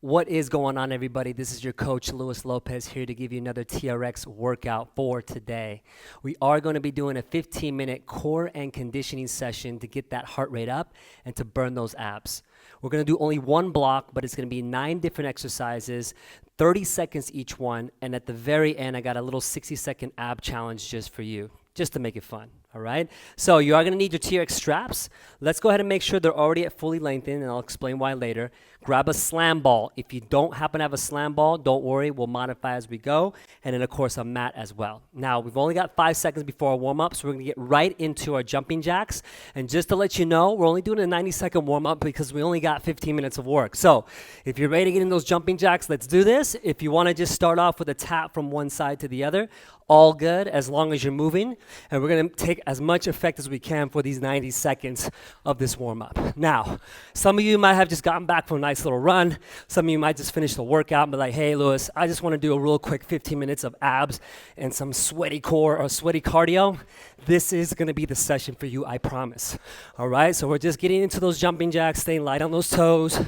What is going on, everybody? This is your coach, Lopez, here to give you another TRX workout for today. We are going to be doing a 15-minute core and conditioning session to get that heart rate up and to burn those abs. We're going to do only one block, but it's going to be 9 different exercises, 30 seconds each one, and at the very end, I got a little 60-second ab challenge just for you, just to make it fun. All right, so you are going to need your TRX straps. Let's go ahead and make sure they're already at fully lengthened, and I'll explain why later. Grab a slam ball. If you don't happen to have a slam ball, don't worry, we'll modify as we go. And then, of course, a mat as well. Now, we've only got 5 seconds before our warm-up, so we're going to get right into our jumping jacks. And just to let you know, we're only doing a 90-second warm-up because we only got 15 minutes of work. So if you're ready to get in those jumping jacks, let's do this. If you want to just start off with a tap from one side to the other, all good as long as you're moving. And we're going to take as much effect as we can for these 90 seconds of this warm-up. Now, some of you might have just gotten back from a nice little run. Some of you might just finish the workout and be like, hey, Lewis, I just want to do a real quick 15 minutes of abs and some sweaty core or sweaty cardio. This is going to be the session for you, I promise. All right, so we're just getting into those jumping jacks, staying light on those toes.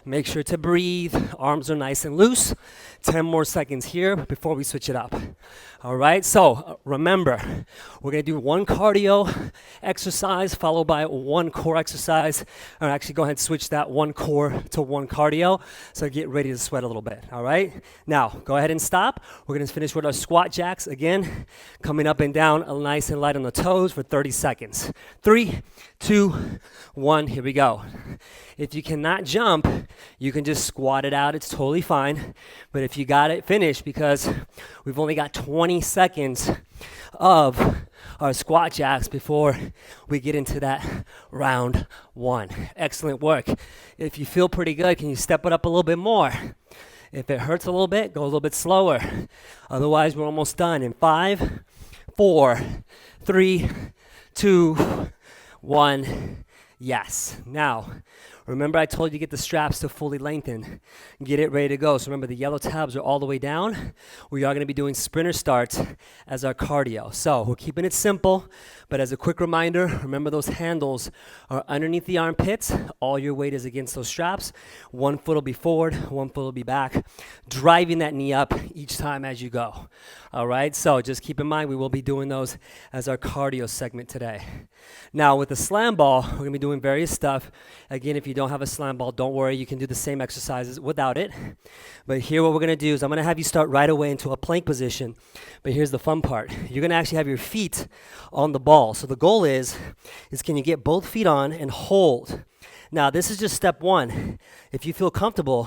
Make sure to breathe. Arms are nice and loose. 10 more seconds here before we switch it up. All right, so remember, we're going to do one cardio exercise followed by one core exercise. Or actually, go ahead and switch that one core to one cardio. So get ready to sweat a little bit. All right, now go ahead and stop. We're going to finish with our squat jacks again, coming up and down, nice and light on the toes for 30 seconds. 3, 2, 1, here we go. If you cannot jump, you can just squat it out. It's totally fine. But if you got it, finish, because we've only got 20 seconds of our squat jacks before we get into that round one. Excellent work. If you feel pretty good, can you step it up a little bit more? If it hurts a little bit, go a little bit slower. Otherwise, we're almost done. In 5, 4, 3, 2, 1. Yes. Now, remember I told you to get the straps to fully lengthen. Get it ready to go. So remember, the yellow tabs are all the way down. We are going to be doing sprinter starts as our cardio. So we're keeping it simple, but as a quick reminder, remember those handles are underneath the armpits. All your weight is against those straps. One foot will be forward, one foot will be back, driving that knee up each time as you go. All right, so just keep in mind we will be doing those as our cardio segment today. Now with the slam ball, we're going to be doing various stuff. Again, if you don't have a slam ball, don't worry, you can do the same exercises without it. But here what we're going to do is I'm going to have you start right away into a plank position. But here's the fun part. You're going to actually have your feet on the ball. So the goal is can you get both feet on and hold? Now, this is just step one. If you feel comfortable,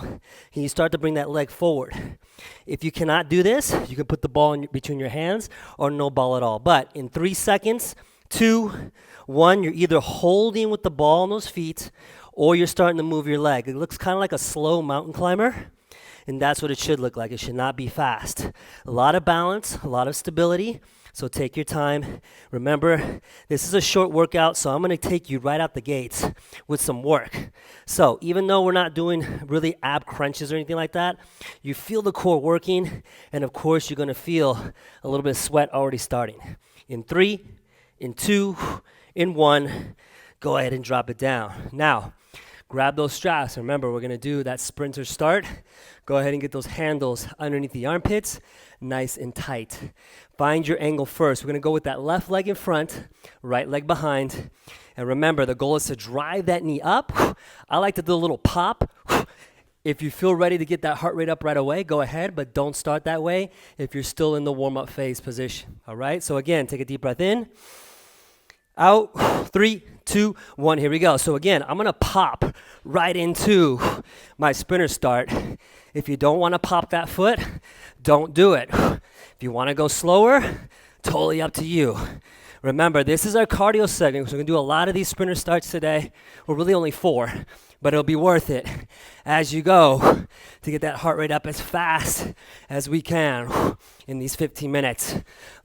can you start to bring that leg forward? If you cannot do this, you can put the ball between your hands or no ball at all. But in 3 seconds, 2, 1, you're either holding with the ball on those feet or you're starting to move your leg. It looks kind of like a slow mountain climber, and that's what it should look like. It should not be fast. A lot of balance, a lot of stability. So take your time. Remember, this is a short workout, so I'm going to take you right out the gates with some work. So even though we're not doing really ab crunches or anything like that, you feel the core working, and of course, you're going to feel a little bit of sweat already starting. In 3, in 2, in 1, go ahead and drop it down. Now, grab those straps. Remember, we're going to do that sprinter start. Go ahead and get those handles underneath the armpits, nice and tight. Find your angle first. We're going to go with that left leg in front, right leg behind. And remember, the goal is to drive that knee up. I like to do a little pop. If you feel ready to get that heart rate up right away, go ahead, but don't start that way if you're still in the warm-up phase position. All right? So again, take a deep breath in. Out. 3, 2, 1. Here we go. So again, I'm going to pop right into my sprinter start. If you don't want to pop that foot, don't do it. If you want to go slower, totally up to you. Remember, this is our cardio segment, so we're going to do a lot of these sprinter starts today. Well, really only 4, but it'll be worth it as you go to get that heart rate up as fast as we can in these 15 minutes.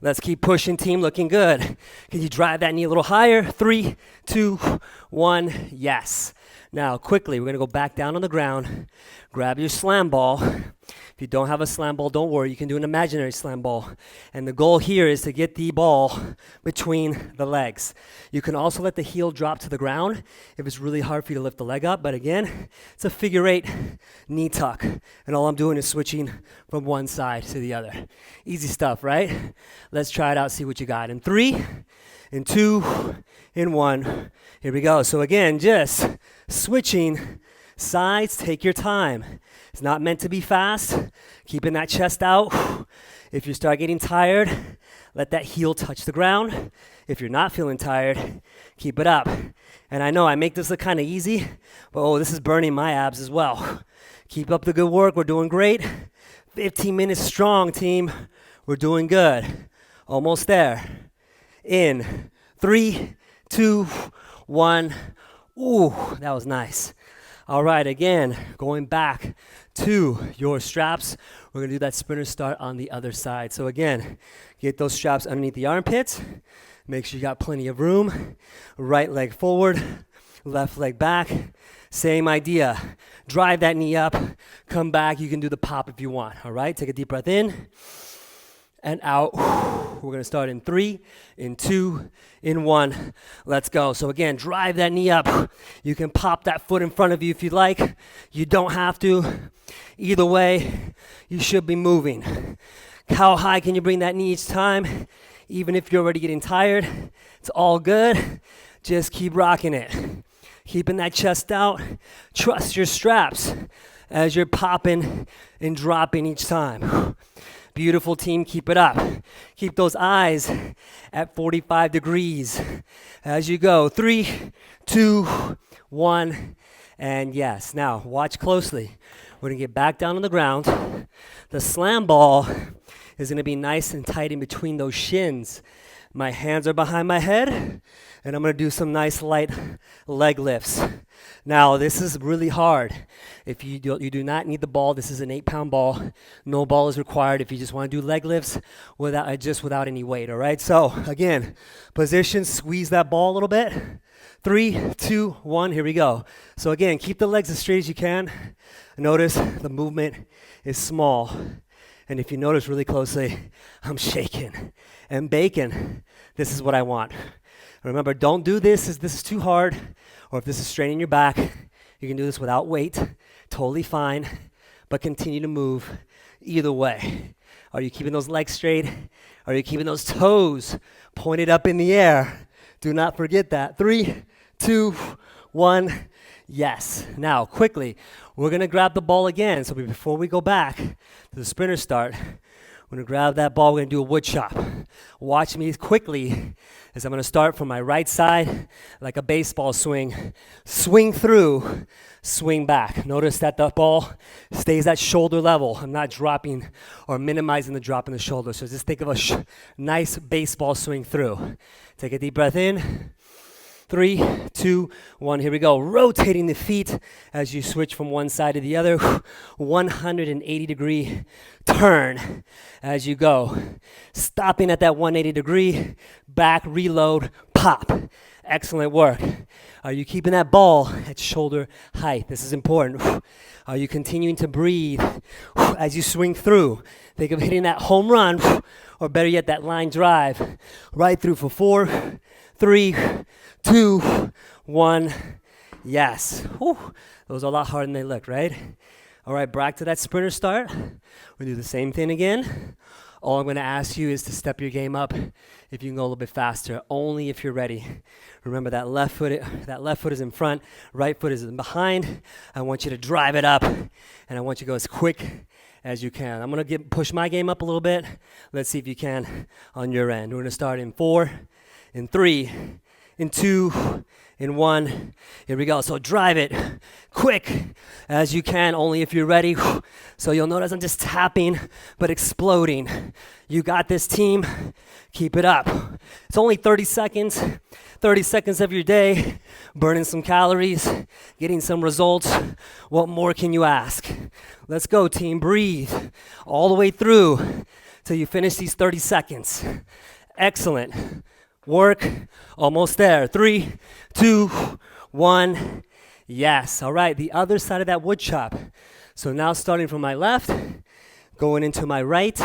Let's keep pushing, team. Looking good. Can you drive that knee a little higher? 3, 2, 1. Yes. Now, quickly, we're going to go back down on the ground, grab your slam ball. If you don't have a slam ball, don't worry. You can do an imaginary slam ball. And the goal here is to get the ball between the legs. You can also let the heel drop to the ground if it's really hard for you to lift the leg up. But again, it's a figure 8 knee tuck. And all I'm doing is switching from one side to the other. Easy stuff, right? Let's try it out, see what you got. In 3, in 2, in 1. Here we go. So again, just switching sides. Take your time. It's not meant to be fast. Keeping that chest out. If you start getting tired, let that heel touch the ground. If you're not feeling tired, keep it up. And I know I make this look kind of easy, but this is burning my abs as well. Keep up the good work. We're doing great. 15 minutes strong, team. We're doing good. Almost there. In 3, 2, 1. Ooh, that was nice. All right, again, going back to your straps. We're going to do that sprinter start on the other side. So again, get those straps underneath the armpits. Make sure you got plenty of room. Right leg forward, left leg back. Same idea. Drive that knee up, come back. You can do the pop if you want. All right, take a deep breath in and out. We're going to start in 3, in 2, in 1. Let's go. So again, drive that knee up. You can pop that foot in front of you if you'd like. You don't have to. Either way, you should be moving. How high can you bring that knee each time? Even if you're already getting tired, it's all good. Just keep rocking it. Keeping that chest out. Trust your straps as you're popping and dropping each time. Beautiful, team. Keep it up. Keep those eyes at 45 degrees as you go. 3, 2, 1, and yes. Now, watch closely. We're going to get back down on the ground. The slam ball is going to be nice and tight in between those shins. My hands are behind my head, and I'm going to do some nice light leg lifts. Now, this is really hard. If you do not need the ball, this is an 8-pound ball. No ball is required if you just want to do leg lifts without any weight, all right? So, again, position, squeeze that ball a little bit. 3, 2, 1, here we go. So again, keep the legs as straight as you can. Notice the movement is small. And if you notice really closely, I'm shaking and baking. This is what I want. Remember, don't do this if this is too hard or if this is straining your back. You can do this without weight, totally fine, but continue to move either way. Are you keeping those legs straight? Are you keeping those toes pointed up in the air? Do not forget that. 3, 2, 1, yes. Now, quickly, we're going to grab the ball again. So before we go back to the sprinter start, we're going to grab that ball. We're going to do a wood chop. Watch me quickly as I'm going to start from my right side like a baseball swing. Swing through, swing back. Notice that the ball stays at shoulder level. I'm not dropping or minimizing the drop in the shoulder. So just think of a nice baseball swing through. Take a deep breath in. 3, 2, 1, here we go. Rotating the feet as you switch from one side to the other. 180-degree turn as you go. Stopping at that 180-degree, back, reload, pop. Excellent work. Are you keeping that ball at shoulder height? This is important. Are you continuing to breathe as you swing through? Think of hitting that home run, or better yet, that line drive right through for 4, 3, 2, 1, yes. Whew. Those are a lot harder than they look, right? All right, back to that sprinter start. We'll do the same thing again. All I'm going to ask you is to step your game up if you can go a little bit faster, only if you're ready. Remember that left foot is in front, right foot is in behind. I want you to drive it up, and I want you to go as quick as you can. I'm going to push my game up a little bit. Let's see if you can on your end. We're going to start in 4, in 3, in 2, in 1. Here we go. So drive it quick as you can, only if you're ready. So you'll notice I'm just tapping, but exploding. You got this, team. Keep it up. It's only 30 seconds. 30 seconds of your day, burning some calories, getting some results. What more can you ask? Let's go, team. Breathe all the way through till you finish these 30 seconds. Excellent work. Almost there. 3, 2, 1. Yes. All right, the other side of that wood chop. So now starting from my left, going into my right.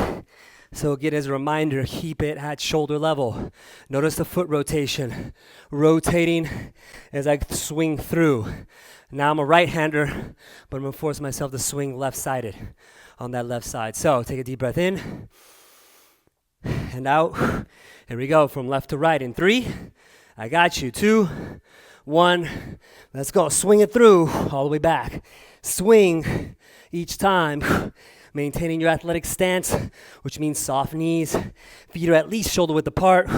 So again, as a reminder, keep it at shoulder level. Notice the foot rotation, rotating as I swing through. Now I'm a right-hander, but I'm gonna force myself to swing left-sided on that left side. So take a deep breath in and out. Here we go, from left to right in 3. I got you. 2, 1. Let's go. Swing it through all the way back. Swing each time. Maintaining your athletic stance, which means soft knees. Feet are at least shoulder width apart.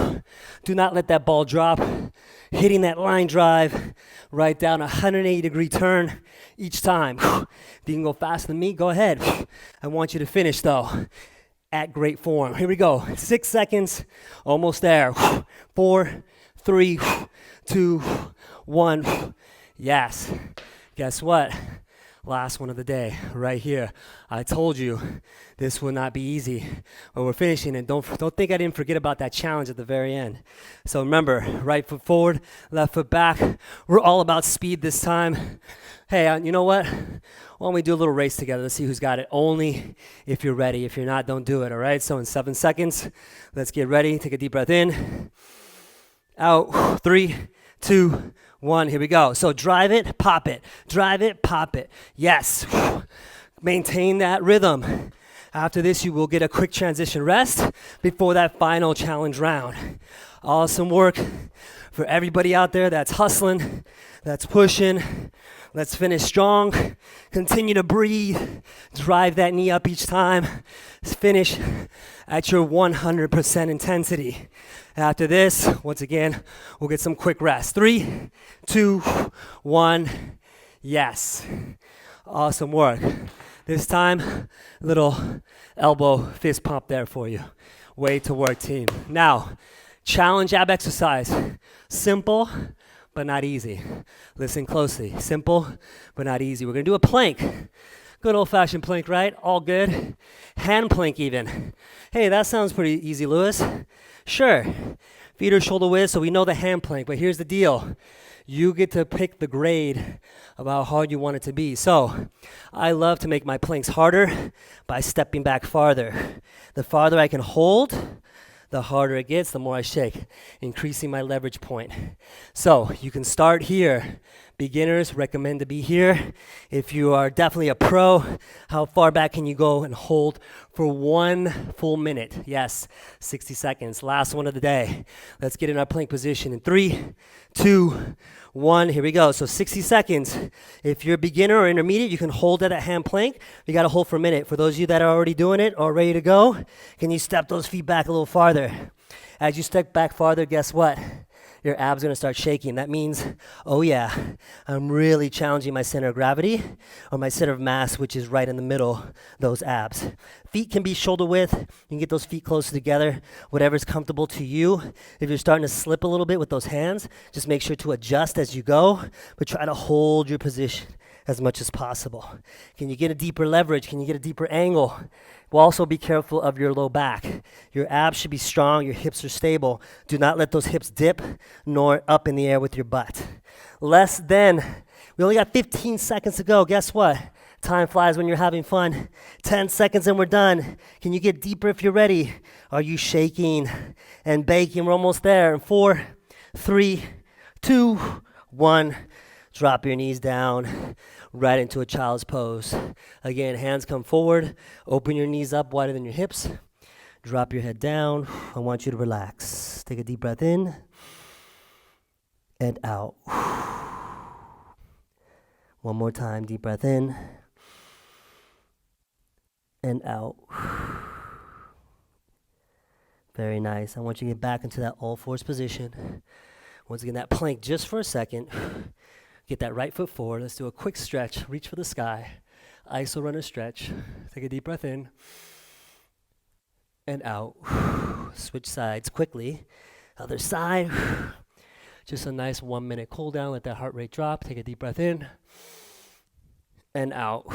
Do not let that ball drop. Hitting that line drive right down, 180-degree turn each time. If you can go faster than me, go ahead. I want you to finish, though, at great form. Here we go. 6 seconds. Almost there. 4, 3, 2, 1. Yes. Guess what? Last one of the day, right here. I told you this will not be easy, but we're finishing it. Don't think I didn't forget about that challenge at the very end. So remember, right foot forward, left foot back. We're all about speed this time. Hey, you know what? Why don't we do a little race together? Let's see who's got it. Only if you're ready. If you're not, don't do it, all right? So in 7 seconds, let's get ready. Take a deep breath in. Out. 3, 2, 1. Here we go. So drive it, pop it. Drive it, pop it. Yes. Maintain that rhythm. After this, you will get a quick transition rest before that final challenge round. Awesome work for everybody out there that's hustling, that's pushing. Let's finish strong. Continue to breathe. Drive that knee up each time. Finish at your 100% intensity. After this, once again, we'll get some quick rest. 3, 2, 1. Yes. Awesome work. This time, little elbow fist pump there for you. Way to work, team. Now, challenge ab exercise. Simple, but not easy. Listen closely. Simple, but not easy. We're going to do a plank. Good old-fashioned plank, right? All good. Hand plank even. Hey, that sounds pretty easy, Lewis. Sure. Feet are shoulder width, so we know the hand plank. But here's the deal. You get to pick the grade of how hard you want it to be. So I love to make my planks harder by stepping back farther. The farther I can hold, the harder it gets, the more I shake, increasing my leverage point. So you can start here. Beginners recommend to be here. If you are definitely a pro, how far back can you go and hold for 1 full minute? Yes, 60 seconds. Last one of the day. Let's get in our plank position in 3, 2, 1. Here we go. So 60 seconds. If you're a beginner or intermediate, you can hold at a hand plank. You got to hold for a minute. For those of you that are already doing it or ready to go, can you step those feet back a little farther? As you step back farther, guess what? Your abs are going to start shaking. That means, oh yeah, I'm really challenging my center of gravity or my center of mass, which is right in the middle, those abs. Feet can be shoulder width. You can get those feet closer together, whatever's comfortable to you. If you're starting to slip a little bit with those hands, just make sure to adjust as you go, but try to hold your position as much as possible. Can you get a deeper leverage? Can you get a deeper angle? We'll also be careful of your low back. Your abs should be strong, your hips are stable. Do not let those hips dip, nor up in the air with your butt. We only got 15 seconds to go. Guess what? Time flies when you're having fun. 10 seconds and we're done. Can you get deeper if you're ready? Are you shaking and baking? We're almost there. In 4, 3, 2, 1. Drop your knees down right into a child's pose. Again, hands come forward. Open your knees up wider than your hips. Drop your head down. I want you to relax. Take a deep breath in and out. One more time, deep breath in and out. Very nice. I want you to get back into that all-fours position. Once again, that plank just for a second. Get that right foot forward. Let's do a quick stretch. Reach for the sky. ISO runner stretch. Take a deep breath in and out. Switch sides quickly. Other side. Just a nice 1 minute cool down. Let that heart rate drop. Take a deep breath in and out.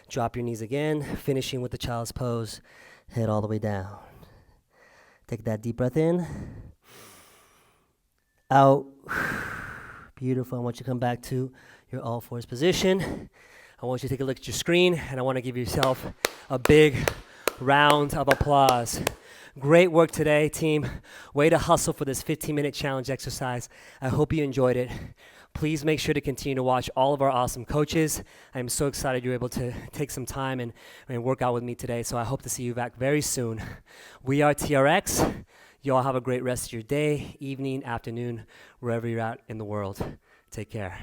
Drop your knees again. Finishing with the child's pose. Head all the way down. Take that deep breath in. Out. Beautiful. I want you to come back to your all fours position. I want you to take a look at your screen, and I want to give yourself a big round of applause. Great work today, team. Way to hustle for this 15-minute challenge exercise. I hope you enjoyed it. Please make sure to continue to watch all of our awesome coaches. I'm so excited you're able to take some time and work out with me today, so I hope to see you back very soon. We are TRX. You all have a great rest of your day, evening, afternoon, wherever you're at in the world. Take care.